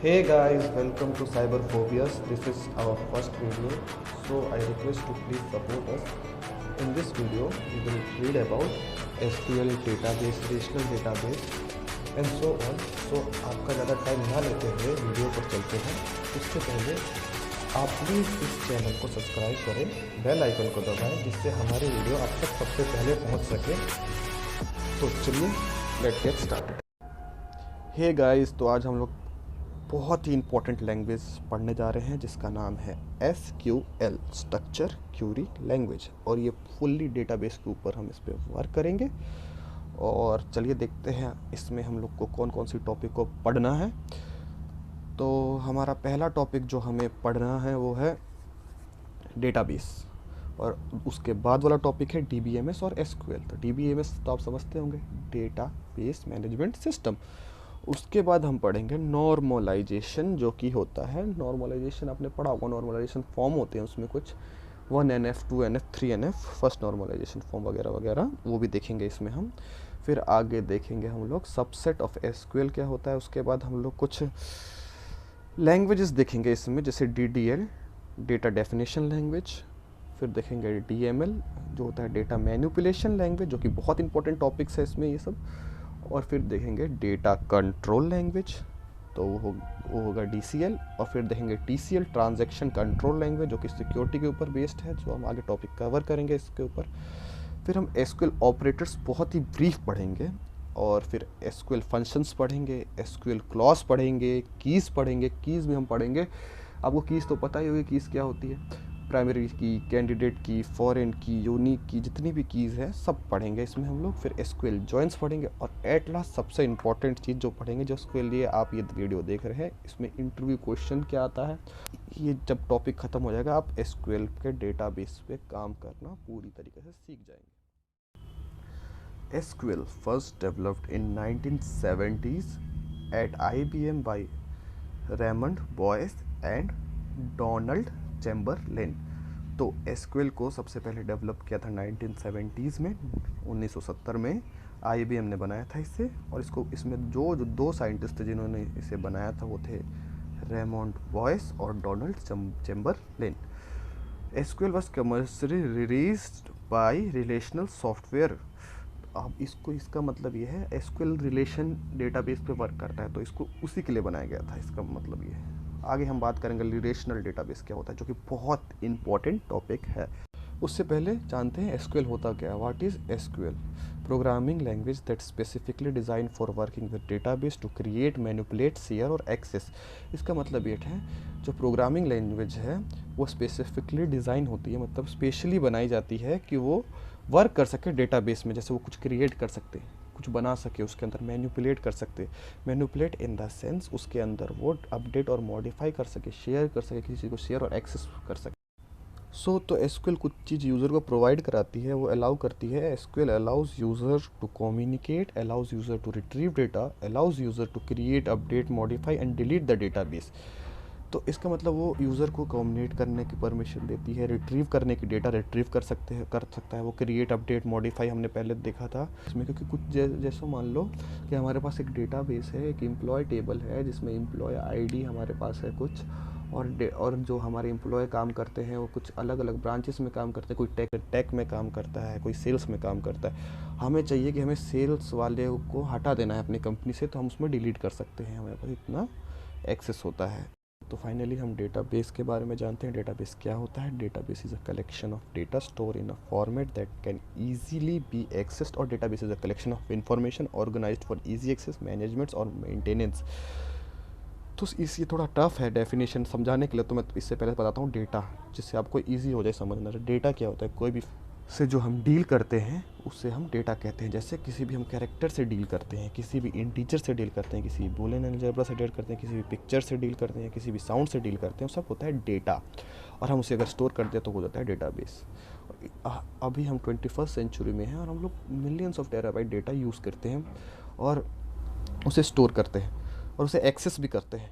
Hey guys, welcome to Cyber Phobias. This is our first video, so I request to please support us. In this video, we will read about SQL database, relational database, and so on. So आपका ज़्यादा time ना लेते हुए video पर चलते हैं। उससे पहले आप प्लीज़ इस चैनल को सब्सक्राइब करें, बेल आइकन को दबाएं जिससे हमारे वीडियो आप तक सबसे पहले पहुंच सके। तो चलिए let's get started. Hey guys, तो आज हम लोग बहुत ही इंपॉर्टेंट लैंग्वेज पढ़ने जा रहे हैं जिसका नाम है SQL, स्ट्रक्चर क्यूरी लैंग्वेज, और ये फुल्ली डेटाबेस के ऊपर हम इस पर वर्क करेंगे। और चलिए देखते हैं इसमें हम लोग को कौन कौन सी टॉपिक को पढ़ना है। तो हमारा पहला टॉपिक जो हमें पढ़ना है वो है डेटाबेस, और उसके बाद वाला टॉपिक है DBMS और SQL। तो DBMS तो आप समझते होंगे, डेटाबेस मैनेजमेंट सिस्टम। उसके बाद हम पढ़ेंगे नॉर्मलाइजेशन, जो कि होता है नॉर्मलाइजेशन, आपने पढ़ा होगा नॉर्मलाइजेशन फॉर्म होते हैं उसमें कुछ 1NF 2NF 3NF first normalization form वगैरह वगैरह, वो भी देखेंगे इसमें हम। फिर आगे देखेंगे हम लोग सबसेट ऑफ SQL क्या होता है। उसके बाद हम लोग कुछ लैंग्वेजेस देखेंगे इसमें, जैसे DDL, डेटा डेफिनेशन लैंग्वेज। फिर देखेंगे DML जो होता है डेटा मैनिपुलेशन लैंग्वेज, जो कि बहुत इंपॉर्टेंट टॉपिक्स है इसमें ये सब। और फिर देखेंगे डेटा कंट्रोल लैंग्वेज, तो वो होगा DCL। और फिर देखेंगे TCL, ट्रांजैक्शन कंट्रोल लैंग्वेज, जो कि सिक्योरिटी के ऊपर बेस्ड है, जो हम आगे टॉपिक कवर करेंगे इसके ऊपर। फिर हम SQL ऑपरेटर्स बहुत ही ब्रीफ पढ़ेंगे, और फिर SQL फंक्शंस पढ़ेंगे, SQL क्लॉज पढ़ेंगे, कीज़ पढ़ेंगे। कीज़ भी हम पढ़ेंगे, आपको कीज़ तो पता ही होगी कीज़ क्या होती है। प्राइमरी की, कैंडिडेट की, फॉरेन की, यूनिक की, जितनी भी कीज़ है सब पढ़ेंगे इसमें हम लोग। फिर SQL जॉइंस पढ़ेंगे, और एट लास्ट सबसे इंपॉर्टेंट चीज़ जो पढ़ेंगे, जो उसके लिए आप ये वीडियो देख रहे हैं, इसमें इंटरव्यू क्वेश्चन क्या आता है। ये जब टॉपिक ख़त्म हो जाएगा, आप SQL के डेटाबेस पे काम करना पूरी तरीके से सीख जाएंगे। SQL first developed in 1970s at IBM by Raymond Boyce and Donald Chamberlain. तो SQL को सबसे पहले डेवलप किया था 1970s में, 1970 में IBM ने बनाया था इसे। और इसमें जो दो साइंटिस्ट थे जिन्होंने इसे बनाया था, वो थे रेमोंड बॉयस और Donald Chamberlain. SQL was commercially released by relational software. अब इसका मतलब ये है, SQL रिलेशन डेटाबेस पे वर्क करता है, तो इसको उसी के लिए बनाया गया था, इसका मतलब ये है। आगे हम बात करेंगे रिलेशनल डेटाबेस क्या होता है, जो कि बहुत इंपॉर्टेंट टॉपिक है। उससे पहले जानते हैं SQL होता क्या है। What is SQL? Programming language that specifically design for working with database to create, manipulate, share और एक्सेस। इसका मतलब ये है, जो प्रोग्रामिंग लैंग्वेज है वो स्पेसिफिकली डिज़ाइन होती है, मतलब स्पेशली बनाई जाती है कि वो वर्क कर सके डेटाबेस में। जैसे वो कुछ क्रिएट कर सकते हैं, कुछ बना सके, उसके अंदर मैनिपुलेट कर सकते। मैनिपुलेट इन द सेंस उसके अंदर वो अपडेट और मॉडिफाई कर सके, शेयर कर सके, किसी चीज़ को शेयर और एक्सेस कर सके। तो SQL कुछ चीज़ यूज़र को प्रोवाइड कराती है, वो अलाउ करती है। SQL allows user to communicate, allows user to retrieve data, allows user to create, update, modify and delete the database. तो इसका मतलब वो यूज़र को कम्युनिकेट करने की परमिशन देती है, रिट्रीव करने की, डेटा रिट्रीव कर सकता है वो, क्रिएट, अपडेट, मॉडिफाई हमने पहले देखा था इसमें। क्योंकि कुछ जैसे मान लो कि हमारे पास एक डेटाबेस है, एक एम्प्लॉय टेबल है जिसमें एम्प्लॉय ID हमारे पास है कुछ, और जो हमारे एम्प्लॉय काम करते हैं वो कुछ अलग अलग ब्रांचेस में काम करते हैं। कोई टेक में काम करता है, कोई सेल्स में काम करता है। हमें चाहिए कि हमें सेल्स वाले को हटा देना है अपनी कंपनी से, तो हम उसमें डिलीट कर सकते हैं, हमारे पास इतना एक्सेस होता है। तो फाइनली हम डेटाबेस के बारे में जानते हैं। डेटाबेस क्या होता है? Database is a collection of data store in a format that can easily be accessed, और database is a collection of information organised for easy access, management और मेंटेनेंस। तो ये थोड़ा टफ है डेफिनेशन समझाने के लिए, तो मैं इससे पहले बताता हूँ डेटा, जिससे आपको ईजी हो जाए समझना। डेटा क्या होता है? कोई भी से जो हम डील करते हैं उससे हम डेटा कहते हैं। जैसे किसी भी हम कैरेक्टर से डील करते हैं, किसी भी इंटीजर से डील करते हैं, किसी भी बूलियन अलजेब्रा से डील करते हैं, किसी भी पिक्चर से डील करते हैं, किसी भी साउंड से डील करते हैं, सब होता है डेटा। और हम उसे अगर स्टोर कर दें तो हो जाता है डेटाबेस। अभी हम 21st सेंचुरी में हैं, और हम लोग millions of terabyte data use करते हैं, और उसे स्टोर करते हैं, और उसे एक्सेस भी करते हैं।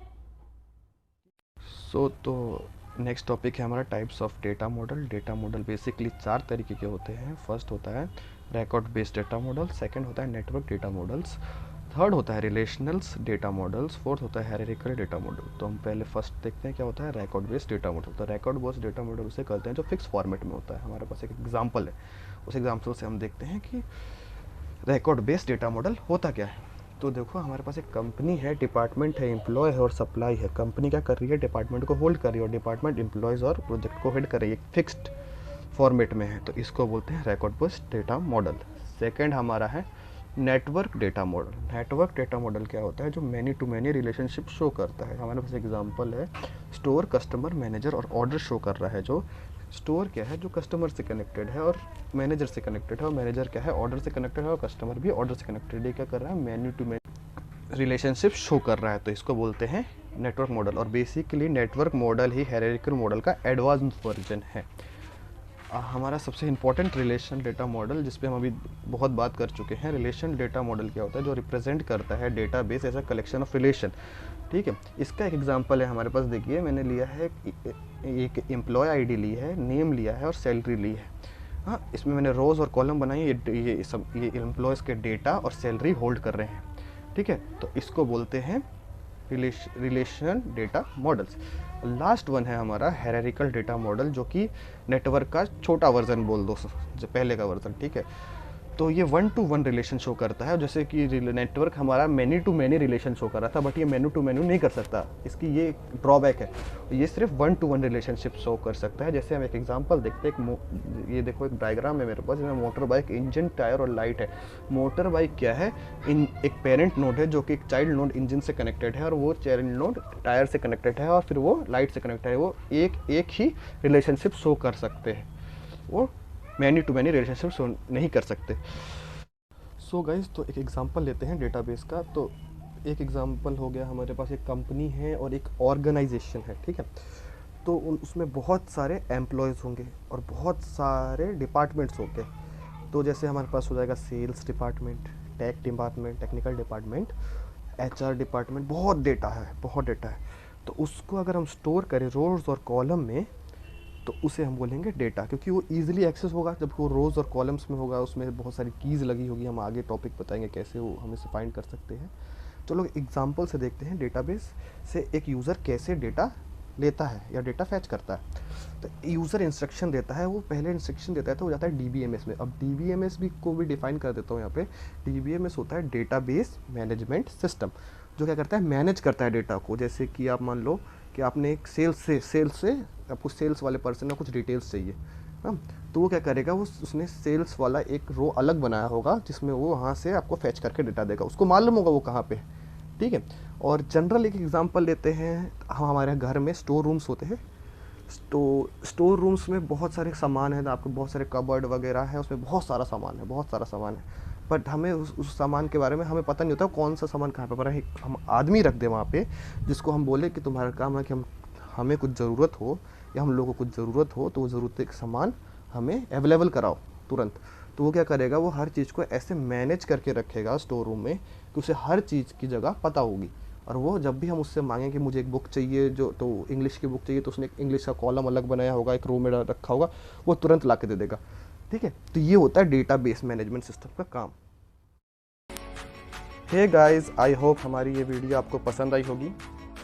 तो नेक्स्ट टॉपिक है हमारा types of data model. Data model basically 4 तरीके के होते हैं। फर्स्ट होता है record based data model, second होता है नेटवर्क डेटा मॉडल्स, थर्ड होता है रिलेशनल्स डेटा मॉडल्स, फोर्थ होता है हायरार्किकल डेटा मॉडल। तो हम पहले फर्स्ट देखते हैं क्या होता है रिकॉर्ड बेस्ड डेटा मॉडल। तो रिकॉर्ड बेस्ड डेटा मॉडल उसे कहते हैं जो फिक्स फॉर्मेट में होता है। हमारे पास एक एग्जांपल है, उस एग्जांपल से हम देखते हैं कि रिकॉर्ड बेस्ड डेटा मॉडल होता क्या है। तो देखो हमारे पास एक कंपनी है, डिपार्टमेंट है, एम्प्लॉय है और सप्लाई है। कंपनी क्या कर रही है, डिपार्टमेंट को होल्ड कर रही है और डिपार्टमेंट एम्प्लॉयज़ और प्रोजेक्ट को हेड कर रही है, फिक्स्ड फॉर्मेट में है। तो इसको बोलते हैं record based data model. Second हमारा है network data model. Network data model क्या होता है, जो many to many relationship show करता है। हमारे पास एग्जांपल है स्टोर, कस्टमर, मैनेजर और ऑर्डर शो कर रहा है। जो स्टोर क्या है, जो कस्टमर से कनेक्टेड है और मैनेजर से कनेक्टेड है, और मैनेजर क्या है, ऑर्डर से कनेक्टेड है और कस्टमर भी ऑर्डर से कनेक्टेड है। क्या कर रहा है, many to many relationship show कर रहा है। तो इसको बोलते हैं नेटवर्क मॉडल। और बेसिकली नेटवर्क मॉडल ही हायरार्किकल मॉडल का एडवांस वर्जन है। हमारा सबसे इम्पॉर्टेंट रिलेशन डेटा मॉडल, जिस पे हम अभी बहुत बात कर चुके हैं। रिलेशन डेटा मॉडल क्या होता है, जो रिप्रेजेंट करता है database as a collection of relation. ठीक है, इसका एक एग्जांपल है हमारे पास। देखिए मैंने लिया है एक एम्प्लॉय आईडी ली है, नेम लिया है और सैलरी ली है। हाँ, इसमें मैंने रोज़ और कॉलम बनाई। ये एम्प्लॉयज़ के डेटा और सैलरी होल्ड कर रहे हैं। ठीक है, तो इसको बोलते हैं relation data models. Last one है हमारा हायरार्किकल डेटा मॉडल, जो कि नेटवर्क का छोटा वर्जन बोल दो, जो पहले का वर्जन। ठीक है, तो ये 1 to 1 रिलेशन शो करता है। जैसे कि नेटवर्क हमारा many to many relation show कर रहा था, बट ये मैनी टू मैनी नहीं कर सकता। इसकी ये ड्रॉबैक है, ये सिर्फ 1 to 1 रिलेशनशिप शो कर सकता है। जैसे हम एक एग्जांपल देखते हैं, ये देखो एक डायग्राम है मेरे पास, जिसमें मोटर बाइक, इंजन, टायर और लाइट है। मोटर बाइक क्या है, एक पेरेंट नोड है जो कि एक चाइल्ड नोड इंजन से कनेक्टेड है, और वो चाइल्ड नोड टायर से कनेक्टेड है, और फिर वो लाइट से कनेक्टेड है। वो एक ही रिलेशनशिप शो कर सकते हैं, वो मैनी टू मैनी रिलेशनशिप नहीं कर सकते। सो गाइज, तो एक एग्जांपल लेते हैं डेटाबेस का। तो एक एग्जांपल हो गया, हमारे पास एक कंपनी है और एक ऑर्गेनाइजेशन है। ठीक है, तो उसमें बहुत सारे एम्प्लॉयज़ होंगे और बहुत सारे डिपार्टमेंट्स होंगे। तो जैसे हमारे पास हो जाएगा sales department, tech department, technical department, HR department. बहुत डेटा है, बहुत डेटा है। तो उसको अगर हम स्टोर करें रोज़ और कॉलम में, तो उसे हम बोलेंगे डेटा, क्योंकि वो ईजिली एक्सेस होगा जब वो रोज़ और कॉलम्स में होगा। उसमें बहुत सारी कीज़ लगी होगी, हम आगे टॉपिक बताएंगे कैसे वो हम इसे फाइंड कर सकते हैं। चलो एग्जांपल से देखते हैं डेटाबेस से एक यूज़र कैसे डेटा लेता है या डेटा फैच करता है। तो यूज़र इंस्ट्रक्शन देता है, वो पहले इंस्ट्रक्शन देता है तो वो जाता है DBMS में। अब DBMS भी को भी डिफाइन कर देता हूँ यहाँ पे। DBMS होता है डेटाबेस मैनेजमेंट सिस्टम, जो क्या करता है, मैनेज करता है डेटा को। जैसे कि आप मान लो कि आपने एक सेल्स से आपको सेल्स वाले पर्सन का कुछ डिटेल्स चाहिए। हाँ, तो वो क्या करेगा, वो उसने सेल्स वाला एक रो अलग बनाया होगा, जिसमें वो वहाँ से आपको फैच करके डेटा देगा। उसको मालूम होगा वो कहाँ पे है। ठीक है, और जनरल एक एग्जांपल लेते हैं। हम हमारे घर में स्टोर रूम्स होते हैं। स्टोर रूम्स में बहुत सारे सामान है, आपको बहुत सारे कबर्ड वगैरह है, उसमें बहुत सारा सामान है, बहुत सारा सामान है। बट हमें उस सामान के बारे में हमें पता नहीं होता कौन सा सामान कहाँ पे पड़ा है। हम आदमी रख दें वहाँ पे, जिसको हम बोले कि तुम्हारा काम है कि हमें कुछ ज़रूरत हो या हम लोगों को कुछ ज़रूरत हो, तो वो ज़रूरत का सामान हमें अवेलेबल कराओ तुरंत। तो वो क्या करेगा, वो हर चीज़ को ऐसे मैनेज करके रखेगा स्टोर रूम में कि उसे हर चीज़ की जगह पता होगी। और वो जब भी हम उससे मांगें कि मुझे एक बुक चाहिए, जो तो इंग्लिश की बुक चाहिए, तो उसने एक इंग्लिश का कॉलम अलग बनाया होगा, एक रो में रखा होगा, वो तुरंत ला के दे देगा। ठीक है, तो ये होता है डेटाबेस मैनेजमेंट सिस्टम का काम। हे गाइस, आई होप हमारी ये वीडियो आपको पसंद आई होगी।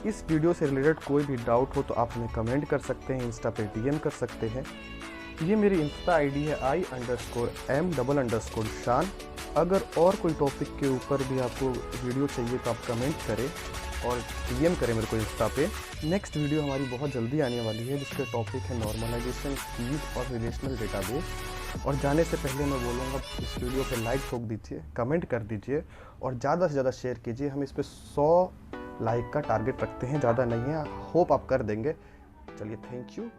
इस वीडियो से रिलेटेड कोई भी डाउट हो तो आप हमें कमेंट कर सकते हैं, इंस्टा पे DM कर सकते हैं। ये मेरी इंस्टा ID है I_M__शान। अगर और कोई टॉपिक के ऊपर भी आपको वीडियो चाहिए तो आप कमेंट करें और DM करें मेरे को इंस्टा पे। नेक्स्ट वीडियो हमारी बहुत जल्दी आने वाली है, जिसका टॉपिक है नॉर्मलाइजेशन, कीज और रिलेशनल डेटाबेस। और जाने से पहले मैं बोलूँगा, इस वीडियो पे लाइक ठोक दीजिए, कमेंट कर दीजिए और ज़्यादा से ज़्यादा शेयर कीजिए। हम इस पर 100 लाइक का टारगेट रखते हैं, ज़्यादा नहीं है। होप आप कर देंगे। चलिए, थैंक यू।